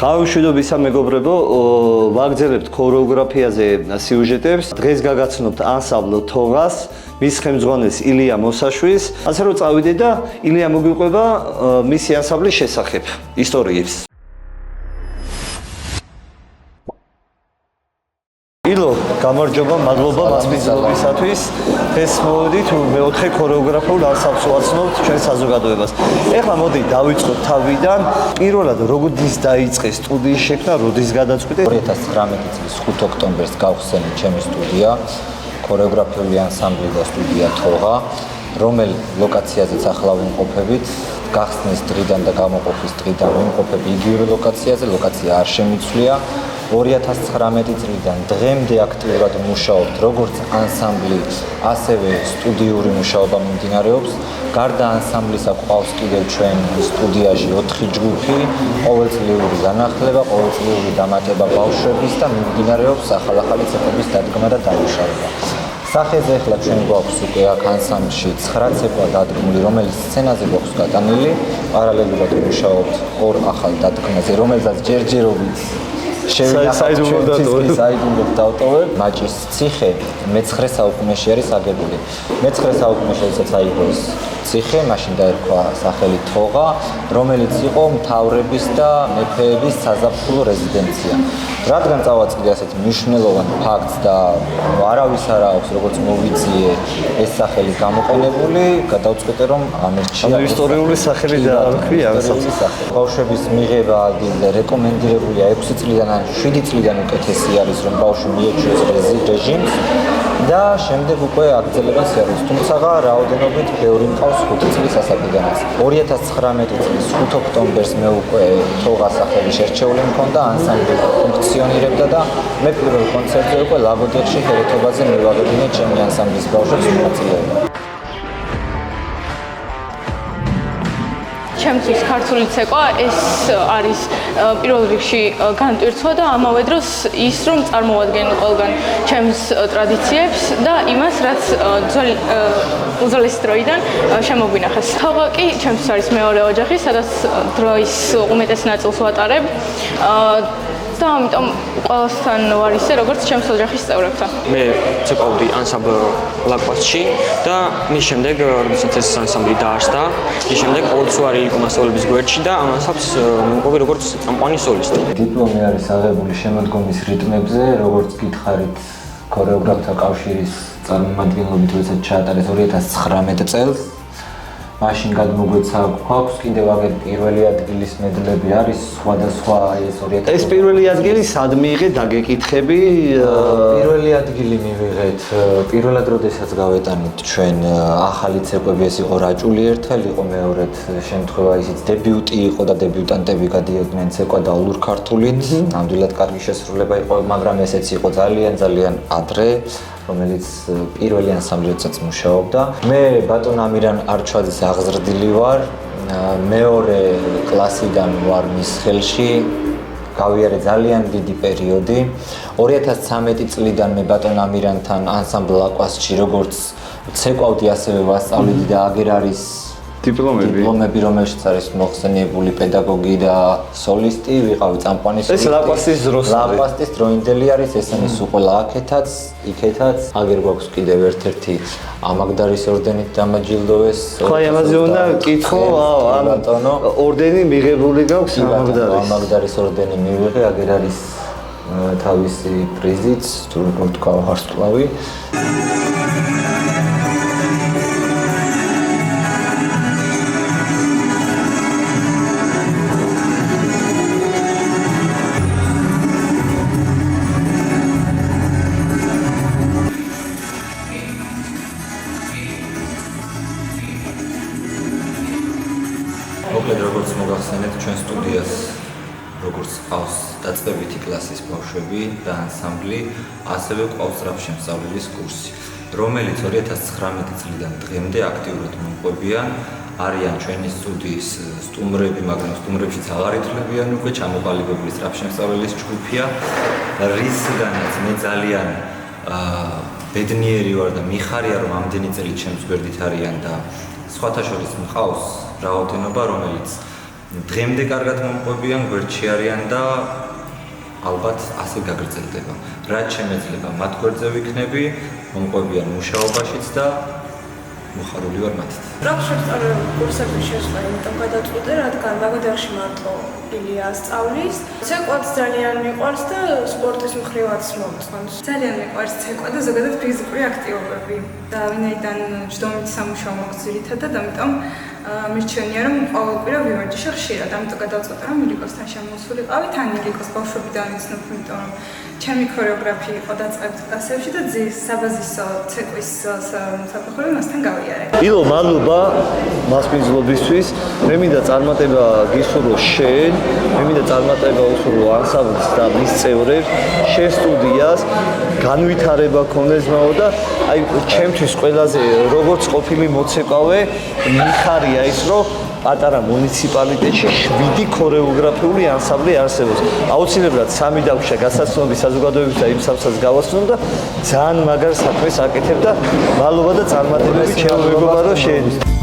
Გავუშვიდობისა მეგობრებო, ვაგრძელებთ ქორეოგრაფიაზე სიუჟეტებს. დღეს გაგაცნობთ ანსამბლ თოღას, მის ხელმძღვანელს ილია მოსაშვილს. ასე რომ წავიდეთ და ილია მოგვიყვება მისი ანსამბლის შესახებ, ისტორიებს. ილო, გამარჯობა, მადლობა მასპინძლობისათვის. ეს მოვედით მეოთხე ქორეოგრაფიულ ანსამბლს ვაცნობთ ჩვენ საზოგადოებას. ეხლა მოდი დავიწყოთ თავიდან. პირველად როდის დაიწყეს სტუდიის შექმნა, როდის გადაწყვიტე? 2019 წლის 5 ოქტომბერს გავხსენე ჩემი სტუდია, ქორეოგრაფიული ანსამბლი და სტუდია თოღა, რომელ ლოკაციაზეც ახლა ვიმყოფებით. გახსნის დღიდან და გამოყოფის დღიდან ვიმყოფები იგივე ლოკაციაზე, ლოკაცია არ შემიცვლია. 2019 წლიდან დღემდე აქტიურად მუშაობთ როგორც ანსამბლი, ასევე სტუდიური მუშაობა მიმდინარეობს. გარდა ანსამბლისა გვყავს კიდევ ჩვენ სტუდიაში 4 ჯგუფი, ყოველწლიური განახლება, ყოველწლიური დამატება ბავშვების და მიმდინარეობს ახალ-ახალი ცეკვების დადგმა და დამუშავება. სახეზე ახლა ჩვენ გვაქვს უკვე აქ ანსამბლში 9 ცეკვა დადგმული, რომელიც სცენაზე გვაქვს გატანილი. პარალელურად მუშაობთ 2 ახალ დადგმაზე, რომელზეც ჯერჯერობით საიდუმლოდ დავტოვებ. მაჭის ციხე მე-9 საუკუნეში არის აგებული. მე-9 საუკუნეში როდესაც აიგო ეს ციხე, მაშინ დაერქვა სახელი თოღა, რომელიც იყო მთავრების და მეფეების საზაფხულო რეზიდენცია. რადგან წავაწყდი ასეთ მნიშვნელოვან ფაქტს და არავის არ აქვს როგორც მოვიძიე ეს სახელი გამოყენებული, გადავწყვიტე რომ ამერჩია ისტორიული სახელი დაარქვია ანსამბლს. ბავშვების მიღება ადგილზე რეკომენდირებულია 6 წლიდან ან 7 წლიდან უკეთესი არის რომ ბავშვი მიეჩვიოს რეჟიმს და შემდეგ უკვე აგრძელება სიარულს. თუმცა რაოდენობით ბევრი მყავს 5 წლის ასაკიდანაც. 2019 წლის 5 ოქტომბერს მე უკვე თოღას სახელი შერჩეული მქონდა, ანსამბლი ფუნქციონირებდა და მე პირველ კონცერტზე უკვე ლაგოდეხში ჰერეთობაზე მივაღებინე ჩემი ანსამბლის ბავშვებს მონაწილეობა. ჩემთვის ქართული ცეკვა ეს არის პირველ რიგში განტვირთვა და ამავე დროს ის რომ წარმოადგენ ყველგან ჩემს ტრადიციებს და იმას რაც უძველესი დროიდან შემოგვინახეს. თოღა კი ჩემთვის არის მეორე ოჯახი, სადაც დროის უმეტეს ნაწილს ვატარებ და ამიტომ ყველასთან ვარ ისე როგორც ჩემს ოჯახის წევრებთან. მე ცეკვავდი ანსამბლ ლაკვასში და მის შემდეგ როდესაც ეს ანსამბლი დაარსდა, მის შემდეგ ყოველწლიური იყო მასწავლებლების გვერდში და ამ ანსამბლს მივყვები როგორც წამყვანი სოლისტი. დიპლომი არის აღებული შემოდგომის რიტმებზე, როგორც გითხარით, ქორეოგრაფთა კავშირის წარმომადგენლობით, როდესაც ჩაატარეს 2019 წელს. მაშინ გადმოგვეცა გვაქვს კიდევ აგერ პირველი ადგილის მედლები არის სხვადასხვა ეს 2000 ეს პირველი ადგილი სად მიიღე დაგეკითხები? პირველი ადგილი მივიღეთ პირველად როდესაც გავეტანით ჩვენ ახალი ცეკვები, ეს იყო რაჭული ერთხელ, იყო მეორედ შემთხვევა ისიც დებიუტი იყო და დებიუტანტები გადიოდნენ ცეკვა და ოლურ ქართულით. ნამდვილად კარგი შესრულება იყო, მაგრამ ესეც იყო ძალიან ადრე, რომელიც პირველი ანსამბლი როდესაც მუშაობდა. მე ბატონ ამირან არჩვაძის აღზრდილი ვარ, მეორე კლასიდან ვარ მის ხელში, გავიარე ძალიან დიდი პერიოდი. 2013 წლიდან მე ბატონ ამირანთან ანსამბლ ლაკვასში როგორც ცეკვავდი, ასევე ვასწავლედი და აგერ არის დიპლომები, რომელშიც არის მოხსენიებული პედაგოგი და სოლისტი, ვიყავი წამყვანი სოლისტი. ეს ლაკვასის დროს ლაკვასის დროინდელი არის, ესენის უყოლა აქეთაც, იქეთაც. აგერ გვაქვს კიდევ ერთ-ერთი ამაგდარის ორდენით დამაჯილდოვეს. ხო, ამაზე უნდა კითხო, ამ ორდენი მიღებული გაქვს ამაგდარის ორდენი მივიღე, აგერ არის თავისი პრიზიც, თუ როგორ თქვა, ვარსკვლავი. მოკლედ როგორც მოგახსენეთ ჩვენ სტუდიას როგორც ყავს დაწყებითი კლასის ბავშვები და ანსამბლი, ასევე ყავს სწრაფშემსწავლებლის კურსი, რომელიც 2019 წლიდან დღემდე აქტიურად მომყვებიან. არიან ჩვენი სტუდიის სტუმრები, მაგრამ სტუმრებშიც აღარ ითვლებიან უკვე ჩამოყალიბებული სწრაფშემსწავლელის ჯგუფია, რისგანაც მე ძალიან ბედნიერი ვარ და მიხარია, რომ ამდენი წელი ჩემს გვერდით არიან და სხვათა შორის მყავს რაოდენობა, რომელიც დღემდე კარგად მომყვებიან, გვერდში არიან და ალბათ ასე გაგრძელდება. რაც შემეძლება მათ გვერდზე ვიქნები, მომყვებიან მუშაობაშიც და მოხარული ვარ მათით. სწრაფშემსწავლელი კურსები შესვლა იმიტომ გადაწყვიტე, რადგან მაგოდერში მარტო ილია სწავლის. ცეკვაც ძალიან მიყვარს და სპორტის მხრივაც მომწონს. ძალიან მიყვარს ცეკვა და ზოგადად ფიზიკური აქტივობები. და ვინაიდან ჯდომით სამუშაო მაქვს ძირითადად, ამიტომ მირჩენია რომ ყოველკვირა ვივარჯიშე ხშირად, ამიტომ გადავწყვეტე რომ ილიკოსთან შემოსულიყავი, თან ილიკოს ბავშვობიდან ვიცნობ, იმიტომ რომ ჩემი ქორეოგრაფი იყო დაწყებითი კლასებში და საბაზისო ცეკვის საფეხური მასთან გავიარე. ილო, მადლობა მასპინძლობისთვის. მე მინდა წარმატება გისურვო შენ, მე მინდა წარმატება უსურვო ანსამბლს და მის წევრებს, შენ სტუდიას, განვითარება ქონდეს მაო და აი ჩემთვის ყველაზე როგორც ყოფილი მოცეკვავე მიხარია ის რომ პატარა მუნიციპალიტეტში 7 ქორეოგრაფიული ანსამბლი არსებობს. აუცილებლად 3 დაგვშა გასაცნობი საზოგადოების და იმ სამსაც გავასწრებ და ძალიან მაგარ საქმეს აკეთებ და მადლობა და წარმატებები ჩემო მეგობარო შენ.